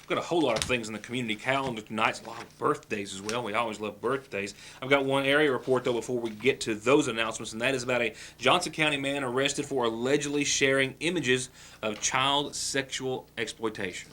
We've got a whole lot of things in the community calendar tonight. A lot of birthdays as well. We always love birthdays. I've got one area report, though, before we get to those announcements, and that is about a Johnson County man arrested for allegedly sharing images of child sexual exploitation.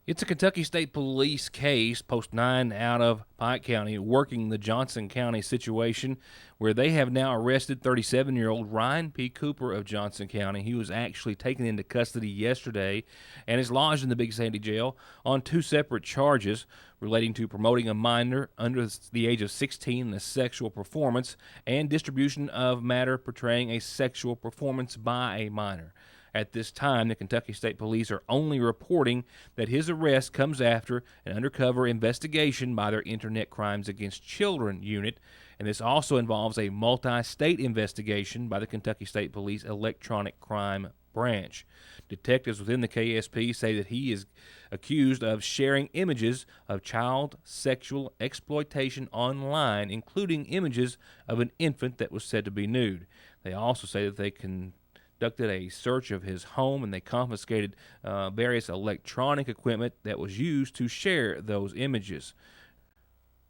It's a Kentucky State Police case, Post 9 out of Pike County, working the Johnson County situation, where they have now arrested 37-year-old Ryan P. Cooper of Johnson County. He was actually taken into custody yesterday and is lodged in the Big Sandy Jail on 2 separate charges relating to promoting a minor under the age of 16 in a sexual performance and distribution of matter portraying a sexual performance by a minor. At this time, the Kentucky State Police are only reporting that his arrest comes after an undercover investigation by their Internet Crimes Against Children unit, and this also involves a multi-state investigation by the Kentucky State Police Electronic Crime Branch. Detectives within the KSP say that he is accused of sharing images of child sexual exploitation online, including images of an infant that was said to be nude. They also say that they conducted a search of his home, and they confiscated various electronic equipment that was used to share those images,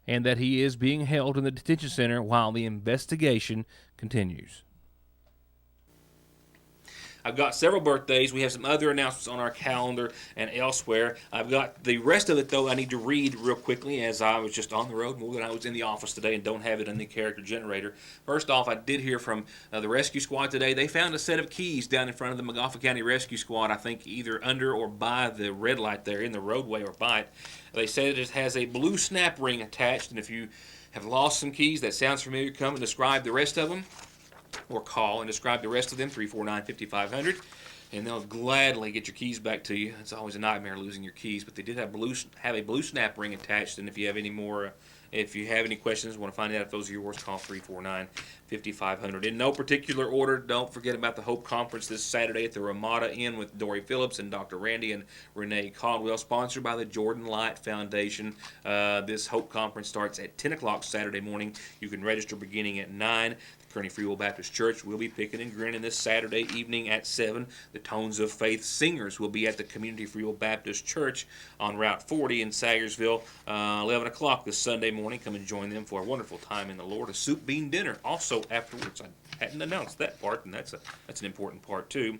and that he is being held in the detention center while the investigation continues. I've got several birthdays. We have some other announcements on our calendar and elsewhere. I've got the rest of it, though, I need to read real quickly, as I was just on the road more than I was in the office today and don't have it in the character generator. First off, I did hear from the rescue squad today. They found a set of keys down in front of the McGoffin County Rescue Squad, I think either under or by the red light there in the roadway or by it. They say that it has a blue snap ring attached, and if you have lost some keys, that sounds familiar, come and describe the rest of them, or call and describe the rest of them, 349-5500, and they'll gladly get your keys back to you. It's always a nightmare losing your keys, but they did have a blue snap ring attached, and if you have any more, if you have any questions, want to find out if those are yours, call 349-5500. In no particular order, don't forget about the Hope Conference this Saturday at the Ramada Inn with Dory Phillips and Dr. Randy and Renee Caldwell, sponsored by the Jordan Light Foundation. This Hope Conference starts at 10 o'clock Saturday morning. You can register beginning at 9. Kearney Free Will Baptist Church will be picking and grinning this Saturday evening at 7. The Tones of Faith Singers will be at the Community Free Will Baptist Church on Route 40 in Sayersville, 11 o'clock this Sunday morning. Come and join them for a wonderful time in the Lord. A soup bean dinner also afterwards. I hadn't announced that part, and that's an important part too.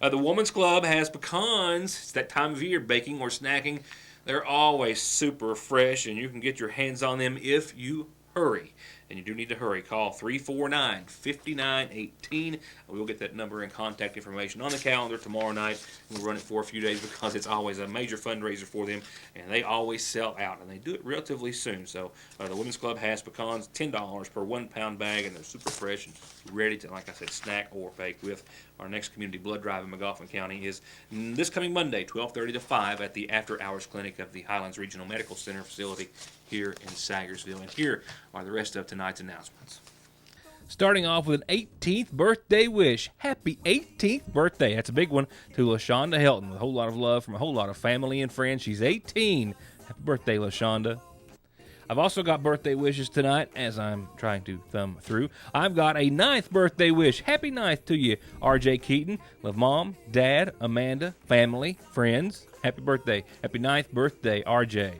The Woman's Club has pecans. It's that time of year, baking or snacking. They're always super fresh, and you can get your hands on them if you hurry. And you do need to hurry. Call 349-5918. We'll get that number and contact information on the calendar tomorrow night. We'll run it for a few days because it's always a major fundraiser for them, and they always sell out, and they do it relatively soon. So the Women's Club has pecans, $10 per 1 pound bag, and they're super fresh and ready to, like I said, snack or bake with. Our next community blood drive in McGoffin County is this coming Monday, 12:30 to 5 at the After Hours Clinic of the Highlands Regional Medical Center facility here in Sayersville. And here are the rest of tonight's announcements. Starting off with an 18th birthday wish. Happy 18th birthday. That's a big one to LaShonda Helton. With a whole lot of love from a whole lot of family and friends. She's 18. Happy birthday, LaShonda. I've also got birthday wishes tonight as I'm trying to thumb through. I've got a 9th birthday wish. Happy 9th to you, R.J. Keaton. Love Mom, Dad, Amanda, family, friends. Happy birthday. Happy 9th birthday, R.J.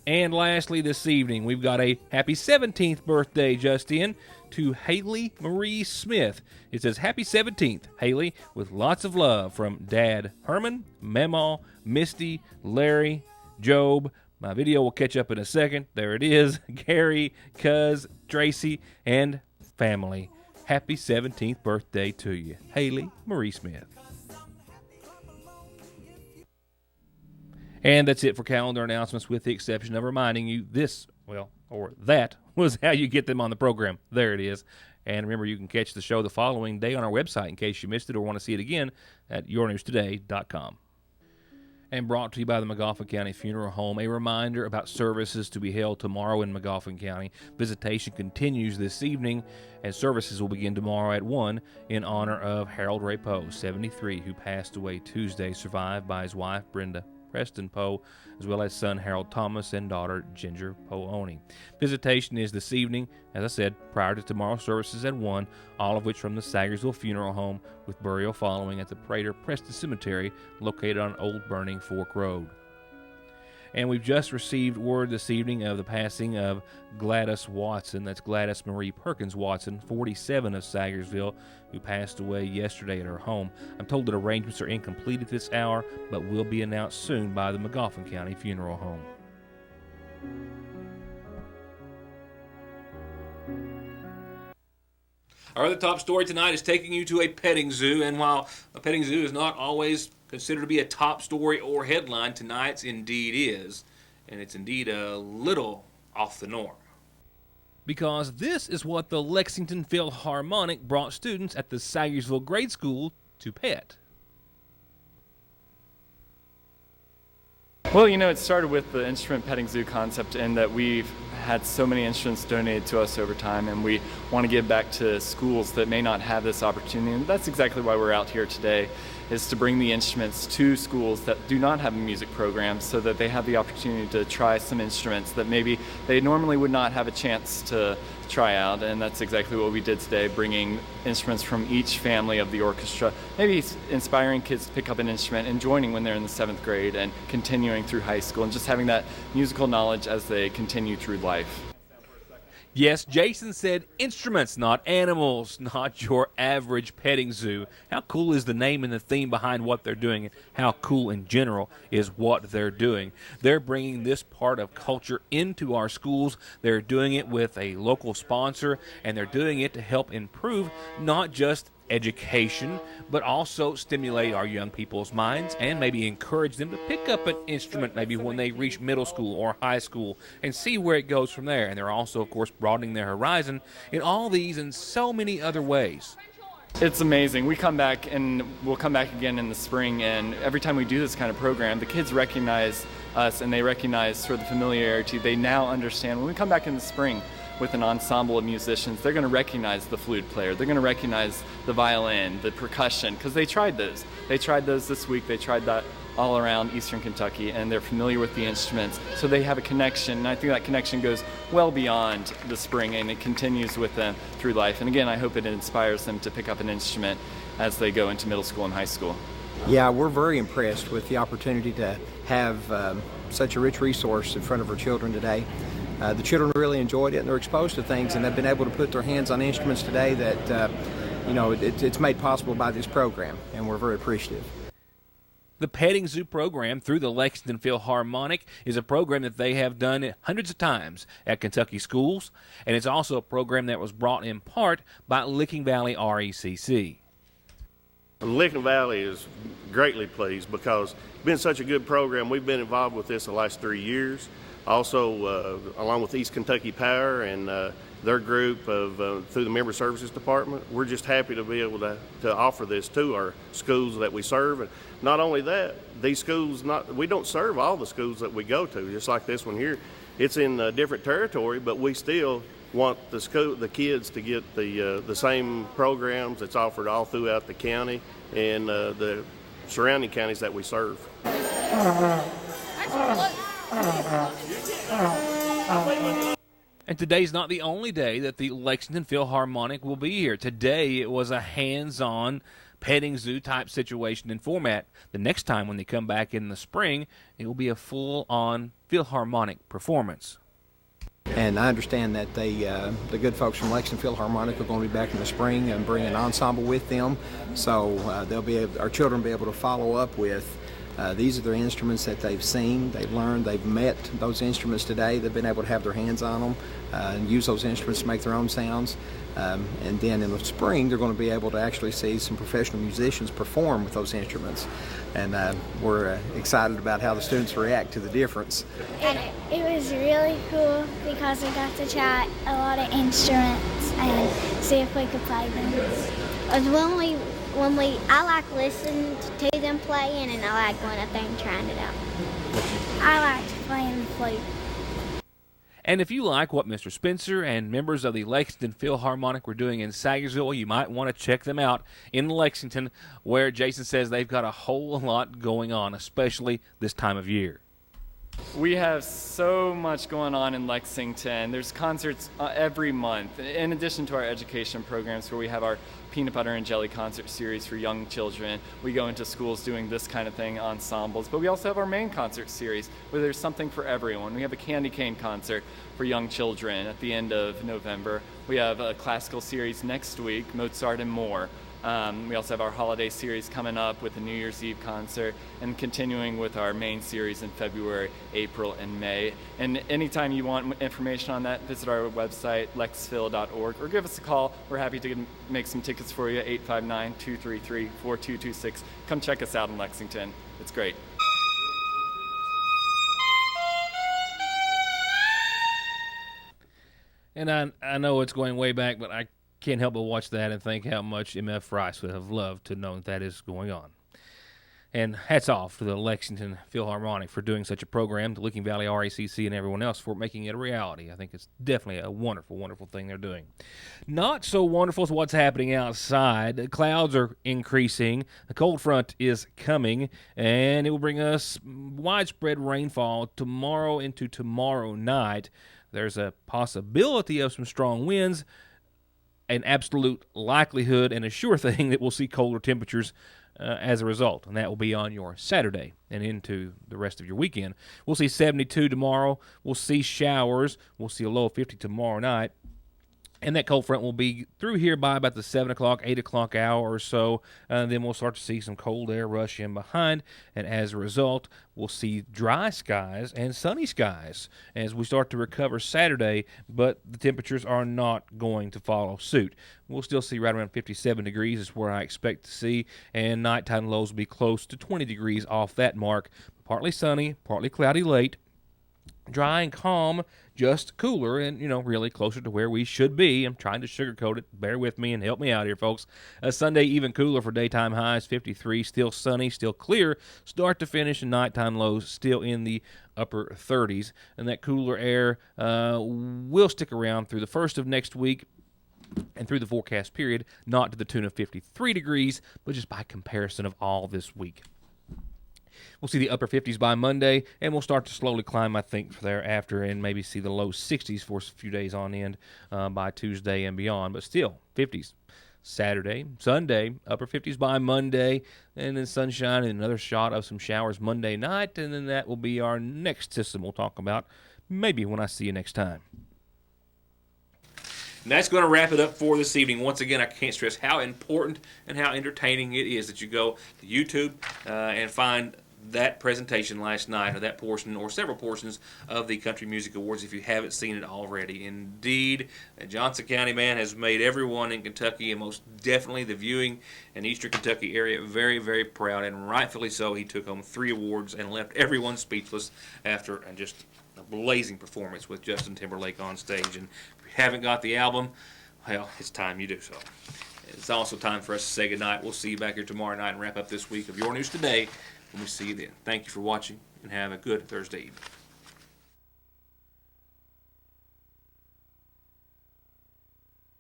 And lastly, this evening, we've got a happy 17th birthday just in to Haley Marie Smith. It says, happy 17th, Haley, with lots of love from Dad Herman, Mamaw, Misty, Larry, Job. My video will catch up in a second. There it is. Gary, Cuz, Tracy, and family. Happy 17th birthday to you, Haley Marie Smith. And that's it for calendar announcements, with the exception of reminding you that was how you get them on the program. There it is. And remember, you can catch the show the following day on our website in case you missed it or want to see it again at yournewstoday.com. And brought to you by the McGoffin County Funeral Home, a reminder about services to be held tomorrow in McGoffin County. Visitation continues this evening, and services will begin tomorrow at 1 in honor of Harold Ray Poe, 73, who passed away Tuesday, survived by his wife, Brenda Preston Poe, as well as son Harold Thomas and daughter Ginger Poe. Visitation is this evening, as I said, prior to tomorrow's services at 1, all of which from the Sagersville Funeral Home, with burial following at the Prater Preston Cemetery, located on Old Burning Fork Road. And we've just received word this evening of the passing of Gladys Watson. That's Gladys Marie Perkins Watson, 47, of Sagersville, who passed away yesterday at her home. I'm told that arrangements are incomplete at this hour, but will be announced soon by the McGoffin County Funeral Home. Our other top story tonight is taking you to a petting zoo, and while a petting zoo is not always considered to be a top story or headline, tonight's indeed is, and it's indeed a little off the norm. Because this is what the Lexington Philharmonic brought students at the Sagersville Grade School to pet. Well, you know, it started with the instrument petting zoo concept, and that we've had so many instruments donated to us over time, and we want to give back to schools that may not have this opportunity. And that's exactly why we're out here today, is to bring the instruments to schools that do not have a music program, so that they have the opportunity to try some instruments that maybe they normally would not have a chance to try out. And that's exactly what we did today, bringing instruments from each family of the orchestra, maybe inspiring kids to pick up an instrument and joining when they're in the 7th grade and continuing through high school, and just having that musical knowledge as they continue through life. Yes, Jason said instruments, not animals, not your average petting zoo. How cool is the name and the theme behind what they're doing? How cool in general is what they're doing? They're bringing this part of culture into our schools. They're doing it with a local sponsor, and they're doing it to help improve not just education, but also stimulate our young people's minds and maybe encourage them to pick up an instrument maybe when they reach middle school or high school and see where it goes from there. And they're also, of course, broadening their horizon in all these and so many other ways. It's amazing. We come back, and we'll come back again in the spring, and every time we do this kind of program, the kids recognize us, and they recognize sort of the familiarity. They now understand. When we come back in the spring with an ensemble of musicians, they're going to recognize the flute player. They're going to recognize the violin, the percussion, because they tried those. They tried those this week. They tried that all around Eastern Kentucky, and they're familiar with the instruments. So they have a connection, and I think that connection goes well beyond the spring, and it continues with them through life. And again, I hope it inspires them to pick up an instrument as they go into middle school and high school. Yeah, we're very impressed with the opportunity to have such a rich resource in front of our children today. The children really enjoyed it, and they're exposed to things, and they've been able to put their hands on instruments today that, it's made possible by this program, and we're very appreciative. The Petting Zoo program through the Lexington Philharmonic is a program that they have done hundreds of times at Kentucky schools, and it's also a program that was brought in part by Licking Valley RECC. Licking Valley is greatly pleased because it's been such a good program. We've been involved with this the last 3 years. Also, along with East Kentucky Power and their group of through the Member Services Department, we're just happy to be able to offer this to our schools that we serve. And not only that, these schools, we don't serve all the schools that we go to, just like this one here. It's in a different territory, but we still want the kids to get the same programs that's offered all throughout the county and the surrounding counties that we serve. And today's not the only day that the Lexington Philharmonic will be here. Today it was a hands-on petting zoo type situation and format. The next time when they come back in the spring, it will be a full-on Philharmonic performance. And I understand that the good folks from Lexington Philharmonic are going to be back in the spring and bring an ensemble with them. So our children will be able to follow up with these are their instruments that they've seen, they've learned, they've met those instruments today. They've been able to have their hands on them and use those instruments to make their own sounds. And then in the spring, they're going to be able to actually see some professional musicians perform with those instruments. And we're excited about how the students react to the difference. It was really cool because we got to try a lot of instruments and see if we could play them. I like listening to them playing, and I like going up there and trying it out. I liked playing the flute. And if you like what Mr. Spencer and members of the Lexington Philharmonic were doing in Sagersville, you might want to check them out in Lexington, where Jason says they've got a whole lot going on, especially this time of year. We have so much going on in Lexington. There's concerts every month, in addition to our education programs where we have our peanut butter and jelly concert series for young children. We go into schools doing this kind of thing, ensembles, but we also have our main concert series where there's something for everyone. We have a candy cane concert for young children at the end of November. We have a classical series next week, Mozart and more. We also have our holiday series coming up with a New Year's Eve concert and continuing with our main series in February, April, and May. And anytime you want information on that, visit our website, lexphil.org, or give us a call. We're happy to make some tickets for you, 859-233-4226. Come check us out in Lexington. It's great. And I know it's going way back, but I can't help but watch that and think how much M.F. Rice would have loved to know that is going on. And hats off to the Lexington Philharmonic for doing such a program, the Licking Valley RACC and everyone else for making it a reality. I think it's definitely a wonderful, wonderful thing they're doing. Not so wonderful is what's happening outside. The clouds are increasing. The cold front is coming, and it will bring us widespread rainfall tomorrow into tomorrow night. There's a possibility of some strong winds, an absolute likelihood and a sure thing that we'll see colder temperatures as a result, and that will be on your Saturday and into the rest of your weekend. We'll see 72 tomorrow. We'll see showers. We'll see a low of 50 tomorrow night. And that cold front will be through here by about the 7 o'clock, 8 o'clock hour or so. Then we'll start to see some cold air rush in behind. And as a result, we'll see dry skies and sunny skies as we start to recover Saturday. But the temperatures are not going to follow suit. We'll still see right around 57 degrees is where I expect to see. And nighttime lows will be close to 20 degrees off that mark. Partly sunny, partly cloudy late. Dry and calm, just cooler, and, really closer to where we should be. I'm trying to sugarcoat it. Bear with me and help me out here, folks. Sunday, even cooler for daytime highs, 53. Still sunny, still clear. Start to finish, and nighttime lows still in the upper 30s. And that cooler air will stick around through the first of next week and through the forecast period, not to the tune of 53 degrees, but just by comparison of all this week. We'll see the upper 50s by Monday, and we'll start to slowly climb, I think, thereafter, and maybe see the low 60s for a few days on end by Tuesday and beyond. But still, 50s Saturday, Sunday, upper 50s by Monday, and then sunshine and another shot of some showers Monday night, and then that will be our next system we'll talk about maybe when I see you next time. And that's going to wrap it up for this evening. Once again, I can't stress how important and how entertaining it is that you go to YouTube and find that presentation last night, or that portion, or several portions of the Country Music Awards if you haven't seen it already. Indeed, Johnson County man has made everyone in Kentucky, and most definitely the viewing and Eastern Kentucky area, very, very proud, and rightfully so. He took home 3 awards and left everyone speechless after just a blazing performance with Justin Timberlake on stage. And if you haven't got the album, well, it's time you do so. It's also time for us to say goodnight. We'll see you back here tomorrow night and wrap up this week of Your News Today when we see you then. Thank you for watching, and have a good Thursday evening.